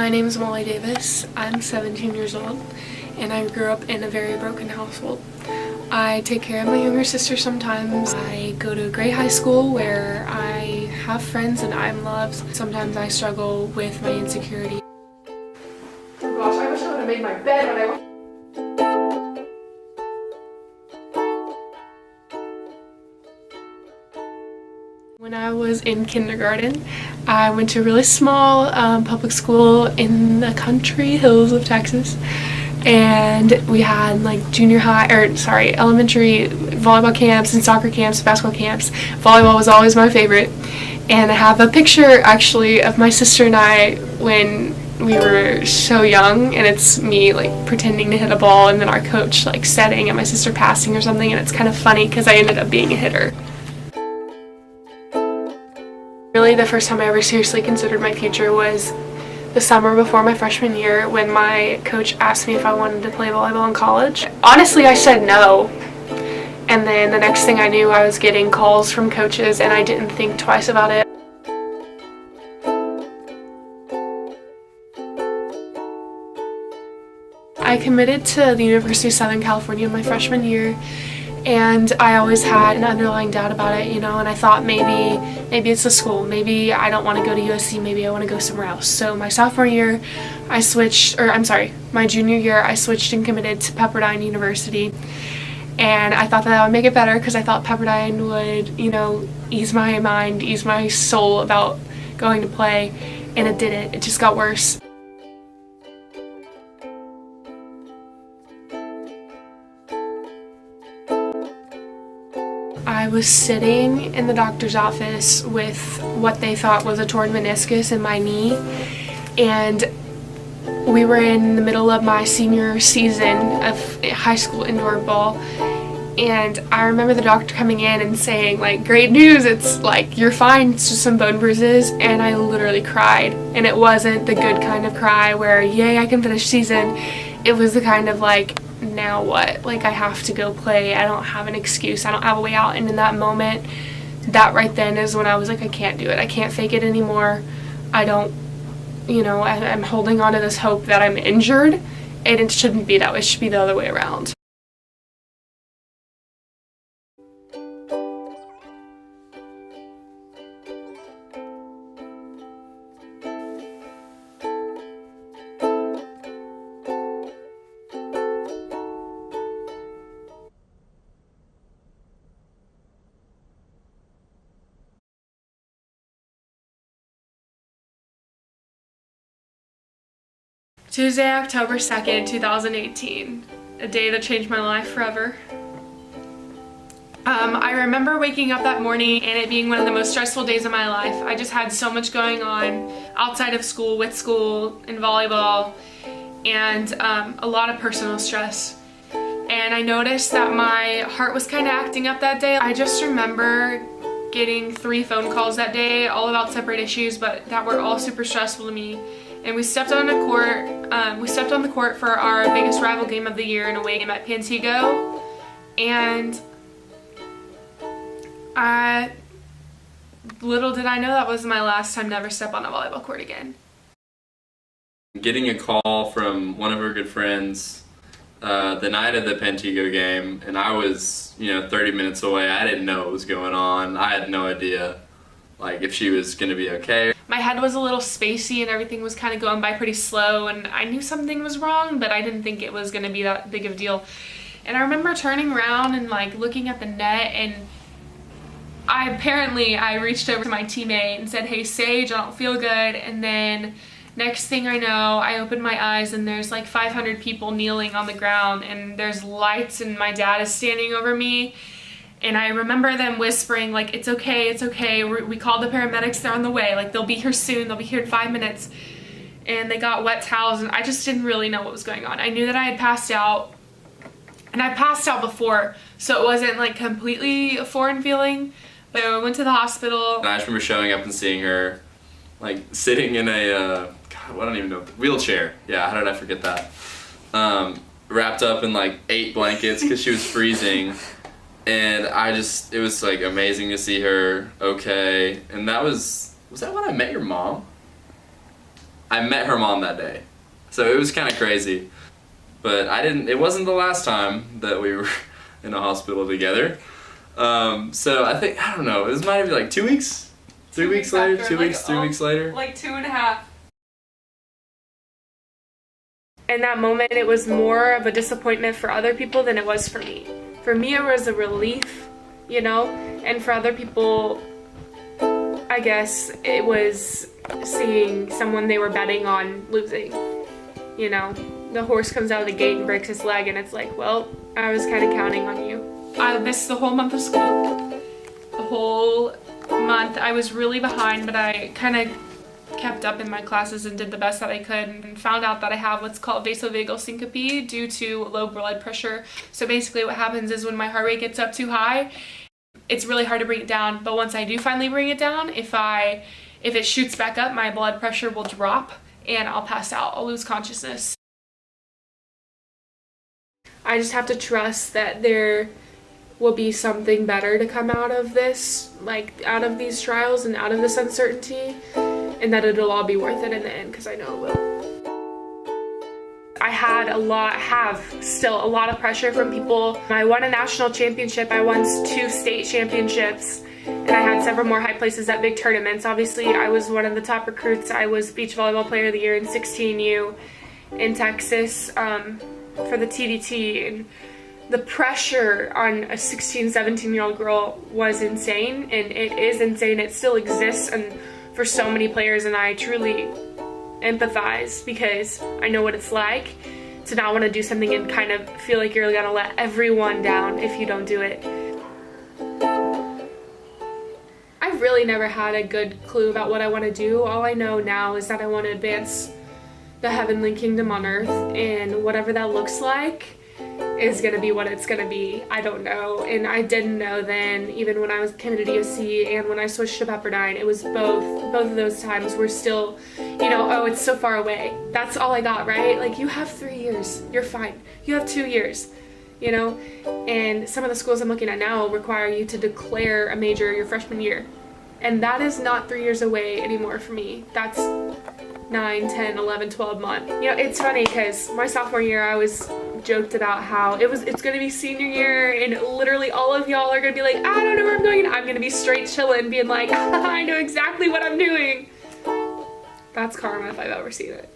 My name is Molly Davis. I'm 17 years old and I grew up in a very broken household. I take care of my younger sister sometimes. I go to a great high school where I have friends and I'm loved. Sometimes I struggle with my insecurity. Oh gosh, I wish I would have made my bed when I When I was in kindergarten, I went to a really small public school in the country hills of Texas, and we had like elementary volleyball camps and soccer camps, basketball camps. Volleyball was always my favorite, and I have a picture actually of my sister and I when we were so young, and it's me like pretending to hit a ball and then our coach like setting and my sister passing or something, and it's kind of funny because I ended up being a hitter. Really, the first time I ever seriously considered my future was the summer before my freshman year when my coach asked me if I wanted to play volleyball in college. Honestly, I said no. And then the next thing I knew, I was getting calls from coaches and I didn't think twice about it. I committed to the University of Southern California my freshman year, and I always had an underlying doubt about it, and I thought maybe it's the school, maybe I don't want to go to USC, maybe I want to go somewhere else. So my sophomore year, my junior year, I switched and committed to Pepperdine University, and I thought that would make it better because I thought Pepperdine would, ease my mind, ease my soul about going to play, and it didn't. It just got worse. I was sitting in the doctor's office with what they thought was a torn meniscus in my knee, and we were in the middle of my senior season of high school indoor ball, and I remember the doctor coming in and saying, like, great news, it's like, you're fine, it's just some bone bruises, and I literally cried. And it wasn't the good kind of cry where, yay, I can finish season. It was the kind of like, now what? Like, I have to go play. I don't have an excuse. I don't have a way out. And in that moment, that right then is when I was like, I can't do it. I can't fake it anymore. I'm holding on to this hope that I'm injured, and it shouldn't be that way. It should be the other way around. Tuesday, October 2nd, 2018. A day that changed my life forever. I remember waking up that morning and it being one of the most stressful days of my life. I just had so much going on outside of school, with school, and volleyball, and a lot of personal stress. And I noticed that my heart was kind of acting up that day. I just remember getting 3 phone calls that day, all about separate issues, but that were all super stressful to me. And we stepped on the court for our biggest rival game of the year, an away game at Pantego, and little did I know that was my last time to ever step on a volleyball court again. Getting a call from one of her good friends the night of the Pantego game, and I was 30 minutes away. I didn't know what was going on. I had no idea if she was going to be okay. My head was a little spacey and everything was kind of going by pretty slow, and I knew something was wrong, but I didn't think it was going to be that big of a deal. And I remember turning around and looking at the net, and I reached over to my teammate and said, "Hey Sage, I don't feel good." And then next thing I know, I opened my eyes and there's 500 people kneeling on the ground, and there's lights, and my dad is standing over me. And I remember them whispering, it's okay, it's okay. We called the paramedics, they're on the way. They'll be here soon, they'll be here in 5 minutes. And they got wet towels, and I just didn't really know what was going on. I knew that I had passed out, and I passed out before, so it wasn't completely a foreign feeling. But I went to the hospital. And I just remember showing up and seeing her, sitting in a, I don't even know, wheelchair. Yeah, how did I forget that? Wrapped up in 8 blankets because she was freezing. And it was amazing to see her okay. And that was that when I met your mom? I met her mom that day. So it was kind of crazy. But it wasn't the last time that we were in a hospital together. So I think, I don't know, it might be like 2 weeks? 3 weeks later? after, 2 like, weeks, 3 weeks later? Like 2.5. In that moment, it was more of a disappointment for other people than it was for me. For me, it was a relief, you know, and for other people, I guess it was seeing someone they were betting on losing. You know, the horse comes out of the gate and breaks his leg, and it's like, well, I was kind of counting on you. I missed the whole month of school. The whole month. I was really behind, but I kind of kept up in my classes and did the best that I could, and found out that I have what's called vasovagal syncope due to low blood pressure. So basically what happens is when my heart rate gets up too high, it's really hard to bring it down. But once I do finally bring it down, if it shoots back up, my blood pressure will drop and I'll pass out. I'll lose consciousness. I just have to trust that there will be something better to come out of this, like out of these trials and out of this uncertainty, and that it'll all be worth it in the end, because I know it will. I have still a lot of pressure from people. I won a national championship, I won 2 state championships, and I had several more high places at big tournaments. Obviously, I was one of the top recruits. I was Beach Volleyball Player of the Year in 16U in Texas for the TDT, and the pressure on a 16, 17-year-old girl was insane, and it is insane. It still exists, and for so many players, and I truly empathize because I know what it's like to not want to do something and kind of feel like you're gonna let everyone down if you don't do it. I've really never had a good clue about what I want to do. All I know now is that I want to advance the heavenly kingdom on earth, and whatever that looks like is going to be what it's going to be. I don't know, and I didn't know then, even when I was Kennedy DOC and when I switched to Pepperdine. It was both of those times were still, you know, oh, it's so far away. That's all I got, right? Like, you have 3 years, you're fine. You have 2 years, you know? And some of the schools I'm looking at now require you to declare a major your freshman year. And that is not 3 years away anymore for me. That's 9, 10, 11, 12 months. You know, it's funny because my sophomore year I was joked about how it's gonna be senior year and literally all of y'all are gonna be like, I don't know where I'm going, and I'm gonna be straight chilling being like, I know exactly what I'm doing. That's karma if I've ever seen it.